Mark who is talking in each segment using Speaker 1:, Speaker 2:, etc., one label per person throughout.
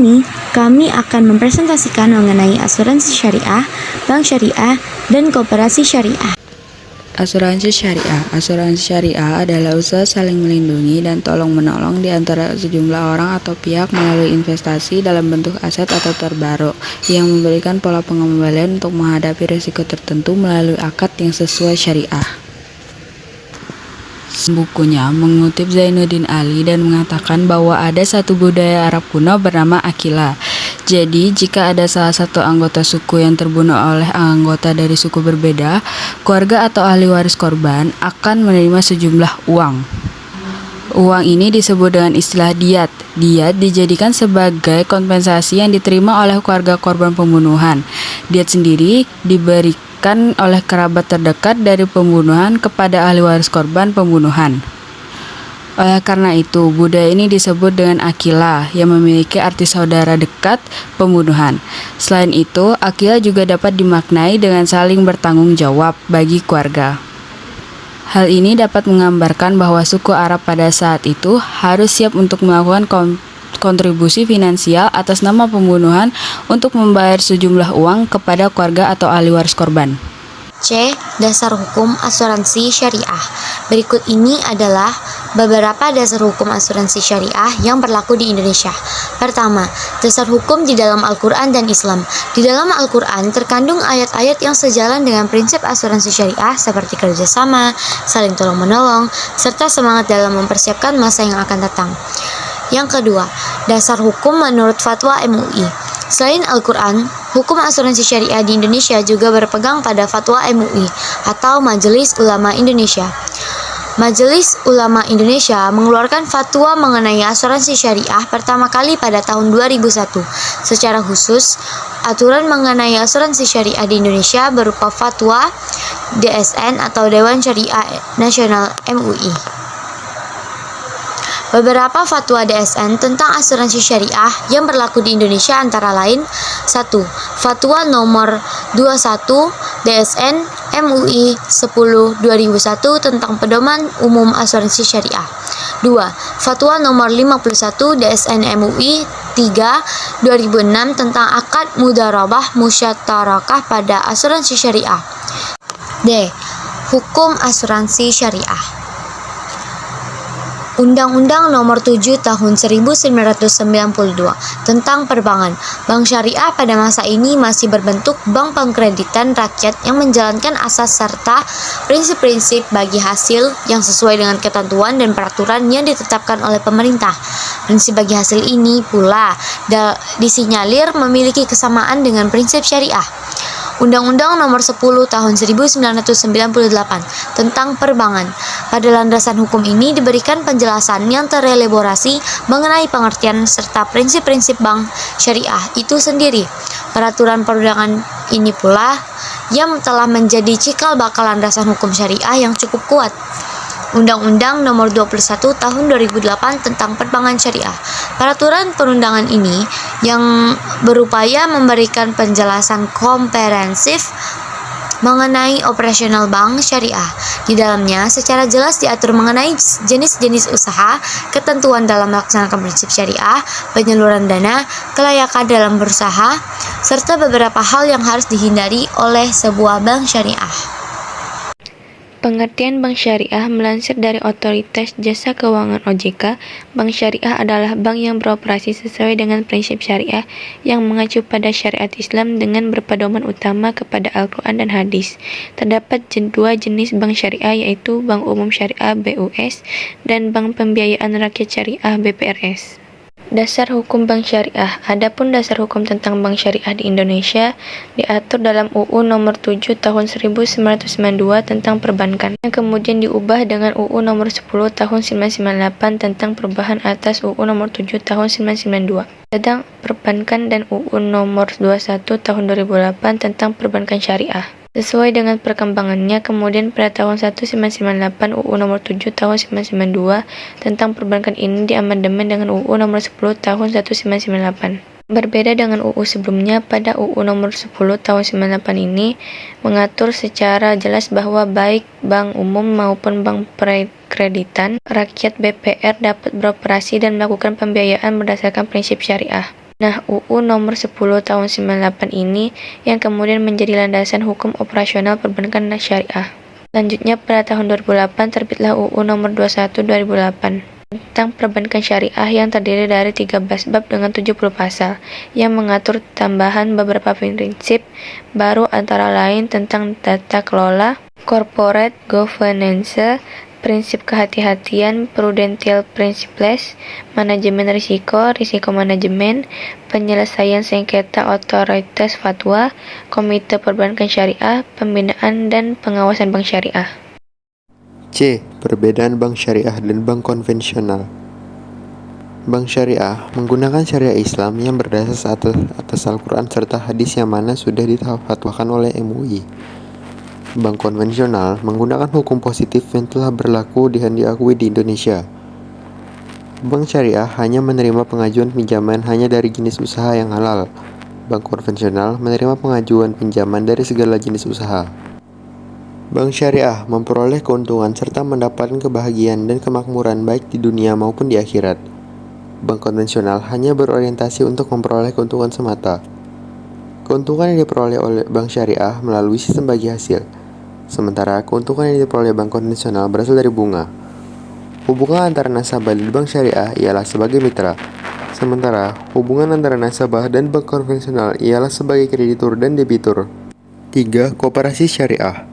Speaker 1: ini, kami akan mempresentasikan mengenai asuransi syariah, bank syariah, dan koperasi syariah.
Speaker 2: Asuransi syariah. Asuransi syariah adalah usaha saling melindungi dan tolong-menolong di antara sejumlah orang atau pihak melalui investasi dalam bentuk aset atau terbaruk yang memberikan pola pengembalian untuk menghadapi risiko tertentu melalui akad yang sesuai syariah. Bukunya mengutip Zainuddin Ali dan mengatakan bahwa ada satu budaya Arab kuno bernama Akila. Jadi, jika ada salah satu anggota suku yang terbunuh oleh anggota dari suku berbeda, keluarga atau ahli waris korban akan menerima sejumlah uang. Uang ini disebut dengan istilah diat. Diat dijadikan sebagai kompensasi yang diterima oleh keluarga korban pembunuhan. Diat sendiri diberikan oleh kerabat terdekat dari pembunuhan kepada ahli waris korban pembunuhan. Oleh karena itu, budaya ini disebut dengan akila yang memiliki arti saudara dekat pembunuhan. Selain itu, akila juga dapat dimaknai dengan saling bertanggung jawab bagi keluarga. Hal ini dapat menggambarkan bahwa suku Arab pada saat itu harus siap untuk melakukan kontribusi finansial atas nama pembunuhan untuk membayar sejumlah uang kepada keluarga atau ahli waris korban.
Speaker 1: C. Dasar hukum asuransi syariah. Berikut ini adalah beberapa dasar hukum asuransi syariah yang berlaku di Indonesia. Pertama, dasar hukum di dalam Al-Quran dan Islam. Di dalam Al-Quran terkandung ayat-ayat yang sejalan dengan prinsip asuransi syariah seperti kerjasama, saling tolong-menolong, serta semangat dalam mempersiapkan masa yang akan datang. Yang kedua, dasar hukum menurut fatwa MUI. Selain Al-Quran, hukum asuransi syariah di Indonesia juga berpegang pada fatwa MUI atau Majelis Ulama Indonesia. Majelis Ulama Indonesia mengeluarkan fatwa mengenai asuransi syariah pertama kali pada tahun 2001. Secara khusus, aturan mengenai asuransi syariah di Indonesia berupa fatwa DSN atau Dewan Syariah Nasional MUI. Beberapa fatwa DSN tentang asuransi syariah yang berlaku di Indonesia antara lain: 1. Fatwa nomor 21 DSN MUI 10/2001 tentang pedoman umum asuransi syariah. 2. Fatwa nomor 51 DSN MUI 3/2006 tentang akad mudharabah musyarakah pada asuransi syariah. D. Hukum asuransi syariah. Undang-Undang Nomor 7 Tahun 1992 tentang Perbankan. Bank syariah pada masa ini masih berbentuk bank pengkreditan rakyat yang menjalankan asas serta prinsip-prinsip bagi hasil yang sesuai dengan ketentuan dan peraturan yang ditetapkan oleh pemerintah. Prinsip bagi hasil ini pula disinyalir memiliki kesamaan dengan prinsip syariah. Undang-Undang Nomor 10 Tahun 1998 tentang Perbankan. Pada landasan hukum ini diberikan penjelasan yang terelaborasi mengenai pengertian serta prinsip-prinsip bank syariah itu sendiri. Peraturan perundangan ini pula yang telah menjadi cikal bakal landasan hukum syariah yang cukup kuat. Undang-Undang Nomor 21 Tahun 2008 tentang Perbankan Syariah. Peraturan perundangan ini yang berupaya memberikan penjelasan komprehensif mengenai operasional bank syariah. Di dalamnya secara jelas diatur mengenai jenis-jenis usaha, ketentuan dalam melaksanakan prinsip syariah, penyaluran dana, kelayakan dalam berusaha, serta beberapa hal yang harus dihindari oleh sebuah bank syariah.
Speaker 3: Pengertian bank syariah melansir dari Otoritas Jasa Keuangan OJK, bank syariah adalah bank yang beroperasi sesuai dengan prinsip syariah yang mengacu pada syariat Islam dengan berpedoman utama kepada Al-Quran dan hadis. Terdapat dua jenis bank syariah, yaitu Bank Umum Syariah BUS dan Bank Pembiayaan Rakyat Syariah BPRS. Dasar hukum bank syariah. Adapun dasar hukum tentang bank syariah di Indonesia diatur dalam UU Nomor 7 Tahun 1992 tentang Perbankan, yang kemudian diubah dengan UU Nomor 10 Tahun 1998 tentang perubahan atas UU Nomor 7 Tahun 1992 tentang Perbankan dan UU Nomor 21 Tahun 2008 tentang Perbankan Syariah. Sesuai dengan perkembangannya, kemudian pada tahun 1998 UU Nomor 7 Tahun 1992 tentang Perbankan ini diamandemen dengan UU Nomor 10 Tahun 1998. Berbeda dengan UU sebelumnya, pada UU Nomor 10 Tahun 1998 ini mengatur secara jelas bahwa baik bank umum maupun bank kreditan rakyat BPR dapat beroperasi dan melakukan pembiayaan berdasarkan prinsip syariah. Nah, UU nomor 10 tahun 98 ini yang kemudian menjadi landasan hukum operasional perbankan syariah. Selanjutnya pada tahun 2008 terbitlah UU nomor 21 2008 tentang perbankan syariah yang terdiri dari 13 bab dengan 70 pasal yang mengatur tambahan beberapa prinsip baru antara lain tentang tata kelola, corporate governance, prinsip kehati-hatian, prudential principles, manajemen risiko, risiko manajemen, penyelesaian sengketa otoritas fatwa, komite perbankan syariah, pembinaan dan pengawasan bank syariah.
Speaker 4: C. Perbedaan bank syariah dan bank konvensional. Bank syariah menggunakan syariah Islam yang berdasar atas Al-Quran serta hadis yang mana sudah difatwakan oleh MUI. Bank konvensional menggunakan hukum positif yang telah berlaku dan diakui di Indonesia. Bank syariah hanya menerima pengajuan pinjaman hanya dari jenis usaha yang halal. Bank konvensional menerima pengajuan pinjaman dari segala jenis usaha. Bank syariah memperoleh keuntungan serta mendapatkan kebahagiaan dan kemakmuran baik di dunia maupun di akhirat. Bank konvensional hanya berorientasi untuk memperoleh keuntungan semata. Keuntungan yang diperoleh oleh bank syariah melalui sistem bagi hasil. Sementara keuntungan yang diperoleh bank konvensional berasal dari bunga. Hubungan antara nasabah dan bank syariah ialah sebagai mitra. Sementara hubungan antara nasabah dan bank konvensional ialah sebagai kreditur dan debitur. 3. Koperasi syariah.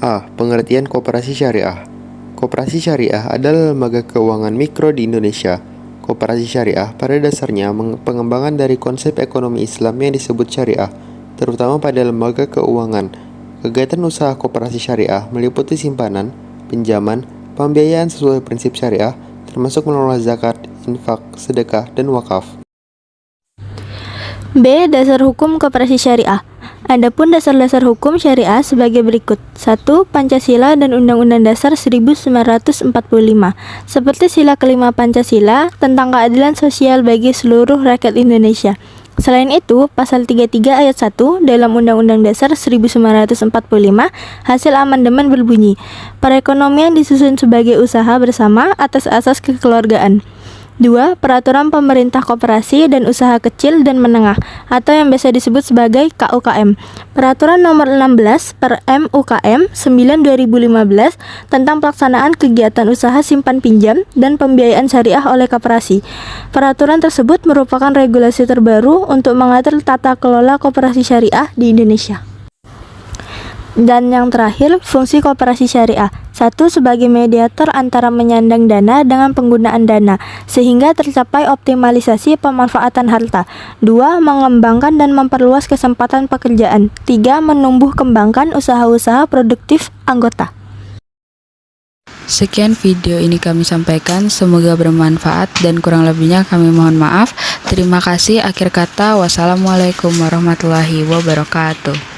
Speaker 4: A. Pengertian koperasi syariah. Koperasi syariah adalah lembaga keuangan mikro di Indonesia. Koperasi syariah pada dasarnya pengembangan dari konsep ekonomi Islam yang disebut syariah, terutama pada lembaga keuangan. Kegiatan usaha koperasi syariah meliputi simpanan, pinjaman, pembiayaan sesuai prinsip syariah, termasuk mengelola zakat, infak, sedekah, dan wakaf.
Speaker 5: B. Dasar hukum koperasi syariah. Adapun dasar-dasar hukum syariah sebagai berikut. 1. Pancasila dan Undang-Undang Dasar 1945. Seperti sila kelima Pancasila tentang keadilan sosial bagi seluruh rakyat Indonesia. Selain itu, pasal 33 ayat 1 dalam Undang-Undang Dasar 1945 hasil amandemen berbunyi, perekonomian disusun sebagai usaha bersama atas asas kekeluargaan. 2. Peraturan pemerintah koperasi dan usaha kecil dan menengah atau yang biasa disebut sebagai KUKM. Peraturan nomor 16 per MUKM 9/2015 tentang pelaksanaan kegiatan usaha simpan pinjam dan pembiayaan syariah oleh koperasi. Peraturan tersebut merupakan regulasi terbaru untuk mengatur tata kelola koperasi syariah di Indonesia. Dan yang terakhir, fungsi koperasi syariah. 1. Sebagai mediator antara menyandang dana dengan penggunaan dana, sehingga tercapai optimalisasi pemanfaatan harta. 2. Mengembangkan dan memperluas kesempatan pekerjaan. 3. Menumbuh kembangkan usaha-usaha produktif anggota.
Speaker 2: Sekian video ini kami sampaikan, semoga bermanfaat dan kurang lebihnya kami mohon maaf. Terima kasih. Akhir kata, wassalamualaikum warahmatullahi wabarakatuh.